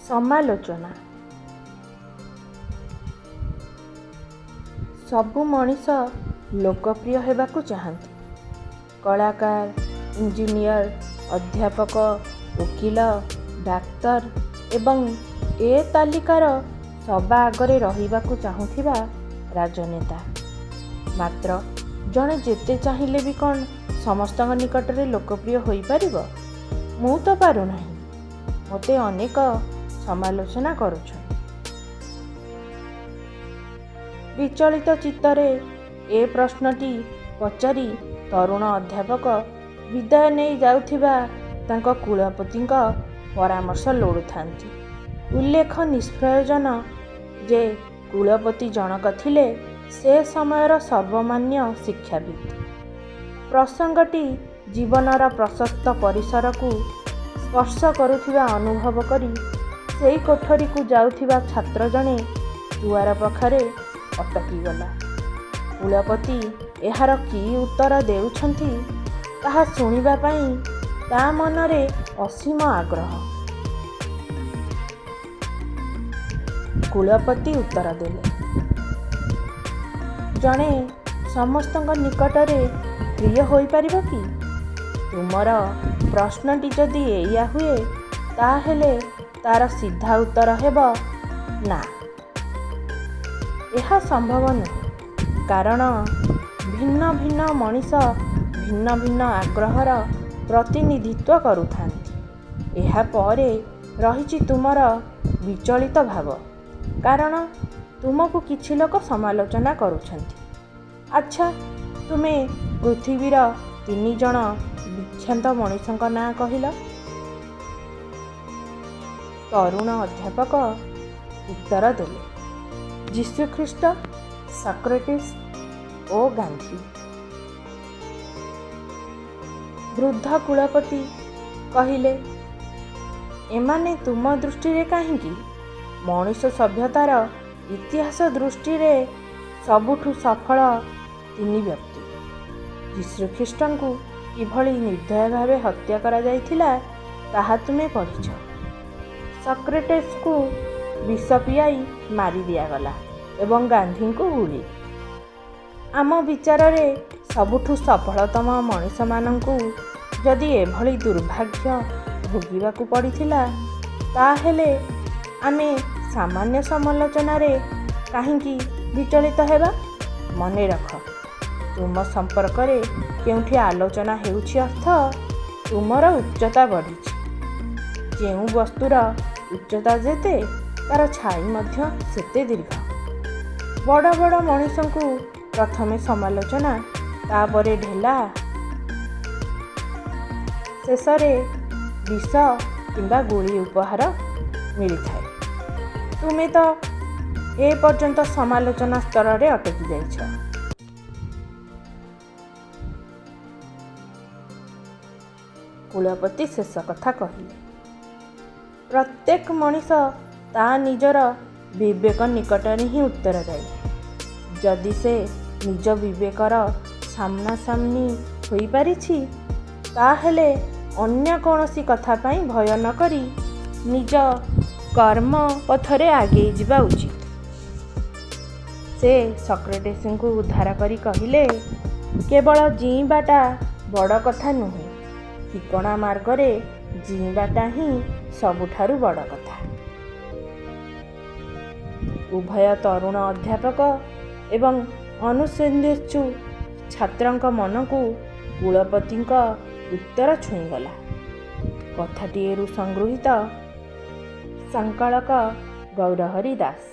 समालोचना। सबु मनीष लोकप्रिय हेबाकु चाहନ୍ତି। कलाकार, इंजीनियर, अध्यापक, वकील, डाक्तर एवं ए तालिकार सभा आगरे रहिबाकु चाहुथिबा राजनेता। मात्र जणे जेते चाहिले भी कौन समस्त निकटरे लोकप्रिय होई परिबो? मु तो पारु नाही। मते अनेक समालोचना करुछन्। विचलित चित्तरे ए प्रश्नटी पचारि तरुण अध्यापक विदाय नहीं जाउथिबा तांको कुलपतिंक परामर्श लोड़ुथांती। उल्लेख निष्प्रयोजन जे कुलपति जनक थिले से समयर सर्वमान्य शिक्षाविद। प्रसंगटी जीवनर प्रशस्त परिसर को स्पर्श करुथिबा अनुभव करी सेई कोठरी को जाउथिबा छात्र जणे दुआर पाखरे अटकी गला। कुलपति एहार की उत्तर देउछंती ताहा सुनिबा पई ता मनरे असीम आग्रह। कुलपति उत्तर देले, जणे समस्तଙ୍କ निकटरे प्रिय होई परिबो कि? तुमर प्रश्नटी जदि एया हुए ताहेले तार सीधा उत्तर हेबो ना। यह संभव नुहे, कारण भिन्न भिन्न मनीष भिन्न भिन्न आग्रहर प्रतिनिधित्व करुथांती। एहा परे रहिछि तुमर विचलित भाव, कारण तुमको किछि लोक समालोचना करुछंती। अच्छा, तुमे पृथ्वीर 3 जण विख्यात मनीषଙ୍କ नाँ कहिल। तरुण अध्यापक उत्तर देले, जीशुख्रीष्ट, सॉक्रेटिस ओ गांधी। वृद्ध कुलपति कहिले, एमाने तुम दृष्टि रे काहींकी? मनुष्य सभ्यतार इतिहास दृष्टि रे सबुठु सफल 3 व्यक्ति। जीशुख्रीष्टଙ୍କୁ किभଳି निर्दय भावे हत्या करा जाइथिला ताहा तुमे पढ़िछ। सॉक्रेटिस को विष पियाई मारी दिया गला एवं गांधी को गुली। आम विचार रे सबुठु सफलतम मनीष मानंकु जदि एभଳି दुर्भाग्य भोगिबाकु पड़िथिला ताहेले आमे सामान्य समालोचना रे काहींकी विचलित हेबा? मने रख, तुम संपर्क रे केउठी आलोचना हेउछि अर्थ तुमर उच्चता बढ़िछि। जेउ वस्तुर उच्चता जेते तार छाई मध्य सेते दीर्घ। बड़ बड़ मनीषंकु प्रथमे समालोचना, तापरे ढेला, शेषरे विष किंबा गुली उपहार मिली थाए। तुमे तो ए पर्यंत समालोचना स्तर रे अटकी जाइछ। कुलपति शेष कथा कहिले, प्रत्येक मनीष ता निजर विवेक निकटरे ही उत्तर दायी। जदि से निज विवेकर सामना सामनी होई पारिछि ताहेले अन्य कौनसी कथा पाई भय न करी निज कर्म पथरे आगे जिबा उचित। से सॉक्रेटिस को उद्धार करी कहिले, केवल जीवाटा बड़ कथा नुहे, ठिकणा मार्गरे जीवाटा ही सबुठारु बड़ कथा। उभय तरुण अध्यापक एवं अनुसंधानचु छात्रंक मन को कुलपतिंक उत्तर छुईगला। कथाटीएरु संगृहीत संकलक गौरहरि दास।